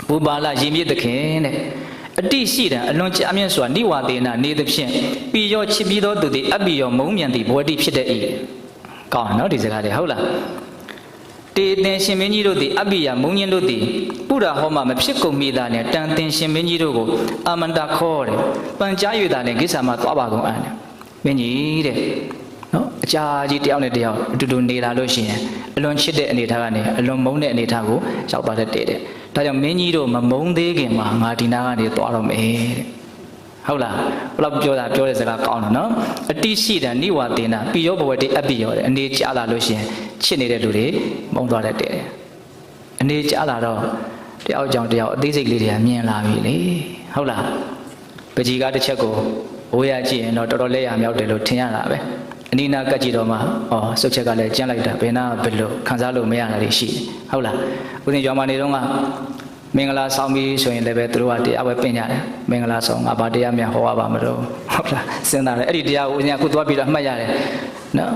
ဘူပါလာရင်မြစ်သခင်တဲ့အတိရှိတံအလွန်ကြာမြင့်စွာနိဝါဒေနာနေသဖြင့်ပြီးရောချစ်ပြီးသောသူသည်အပ်ပြီးရောမုံမြန်သည့်ဘဝတိဖြစ်တဲ့၏ကောင်းနော်ဒီစကားတွေဟုတ်လားတေတင်ရှင်မင်းကြီးတို့သည်အပ်ပြီးရမုံညင်းတို့သည်ပုရဟောမှာမဖြစ်ကုန်မိတာနဲ့တန်တင်ရှင်မင်းကြီးတို့ကိုအာမန္တခေါ်တယ်ပန်ကြား၍တာနဲ့ကိစ္စမှာသွားပါကုန်အံ့တယ်မင်းကြီးတဲ့နော်အကြာကြီးတယောက်နဲ့တယောက်အတူတူနေလာလို့ရှိရင်အလွန်ချစ်တဲ့အနေထားကနေအလွန်မုန်းတဲ့အနေထားကိုရောက်သွားတတ်တယ်ဒါကြောင့်မင်းကြီးတို့မမုန်းသေးခင်မှာငါဒီနာကနေသွားတော့မယ်တဲ့ဟုတ်လားဘယ်လောက်ပြောတဲ့စကားကောင်းတယ်နော်အတိရှိတံနိဝါဒေနာပြီးရောဘဝတိအပ်ပြီးရောတဲ့အနေကြာလာလို့ရှိရင်ချစ်နေတဲ့လူတွေမုန်းသွားတတ်တယ်အနေကြာလာတော့တယောက်ကြောင့်တယောက်အသေးစိတ်လေးတွေကမြင်လာပြီလေဟုတ်လားပကြီးကားတစ်ချက်ကိုဝေးရကြည့်ရင်တော့တော်တော်လက်ရမြောက်တယ်လို့ထင်ရတာပဲအနီးနားကတ်ကြည့်တော့မှစုပ်ချက်ကလည်းကျန်းလိုက်တာဘယ်နာဘယ်လိုခံစားလို့မရတာတွေရှိတယ်ဟုတ်လားဦးဇင်းကျော်မနေတော့ကမင်္ဂလာဆောင်ပြီးဆိုရင်လည်းပဲသူတို့ကတရားပဲပြင်ကြတယ်မင်္ဂလာဆောင်ငါဘာတရားများဟောရပါမလို့ဟုတ်လားစဉ်းစားတယ်အဲ့ဒီတရားကိုဦးဇင်းကခုသွားပြီးတော့အမှတ်ရတယ်နော်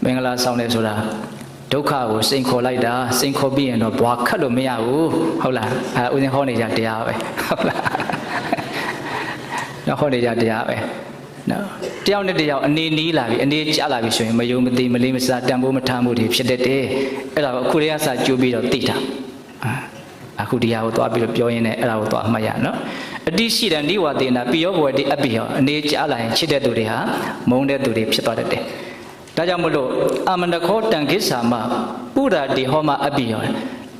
မင်္ဂလာဆောင်တယ်ဆိုတာဒုက္ခကိုစိန်ခေါ်လိုက်တာစိန်ခေါ်ပြီးရင်တော့ဘွာခတ်လို့မရဘူးဟုတ်လားဦးဇင်းဟောနေကြတရားပဲဟုတ်လားတော့ဟောနေကြတရားပဲနော်တယောက်နဲ့တယောက်အနေနီးလာပြီအနေကျလာပြီဆိုရင်မယုံမသိမလေးမစားတန်ဖိုးမထားမှုတွေဖြစ်တတ်တယ်အဲ့ဒါကိုအခုတည်းကစကြိုးပြီးတော့သိတာအခုတရားကိုသွားပြီးတော့ပြောရင်းနဲ့အဲ့ဒါကိုသွားအမှတ်ရနော်အတိရှိတဲ့နိဝါဒေနာပိယောဘဝတိအပိယောအနေကျလာရင်ချစ်တဲ့သူတွေဟာမုန်းတဲ့သူတွေဖြစ်သွားတတ်တယ်ဒါကြောင့်မလို့အာမန္တခောတံကိစ္ဆာမပုရာတိဟောမအပိယော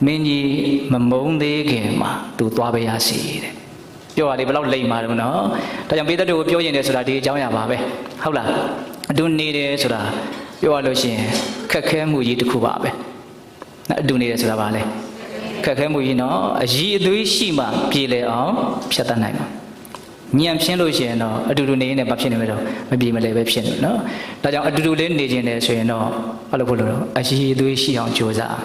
မင်းကြီးမမုန်းသေးခင်မှာသူသွားပါရစီတဲ့ပြောရလေဘယ်လောက်လိမ့်မှာတော့နော်ဒါကြောင့်ပိဿတုကိုပြောရင်တယ်ဆိုတာဒီအကြောင်းအရာပါပဲဟုတ်လားအတူနေတယ်ဆိုတာပြောရလို့ရှိရင်ခက်ခဲမှုကြီးတစ်ခုပါပဲအတူနေတယ်ဆိုတာပါလေခက်ခဲမှုကြီးနော်အည်အသွေးရှိမှပြေလည်အောင်ဖြတ်တတ်နိုင်မှာညံဖြင်းလို့ရှိရင်တော့အတူတူနေရင်လည်းမဖြစ်နိုင်ဘူးတော့မပြေမလဲပဲဖြစ်နေနော်ဒါကြောင့်အတူတူလေးနေခြင်းတယ်ဆိုရင်တော့ဘာလို့လို့တော့အည်အသွေးရှိအောင်ကြိုးစား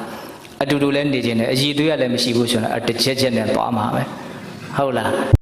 အတူတူလေးနေခြင်းတယ်အည်အသွေးကလည်းမရှိဘူးဆိုတော့တစ်ချက်ချက်နဲ့သွားမှာပဲဟုတ်လား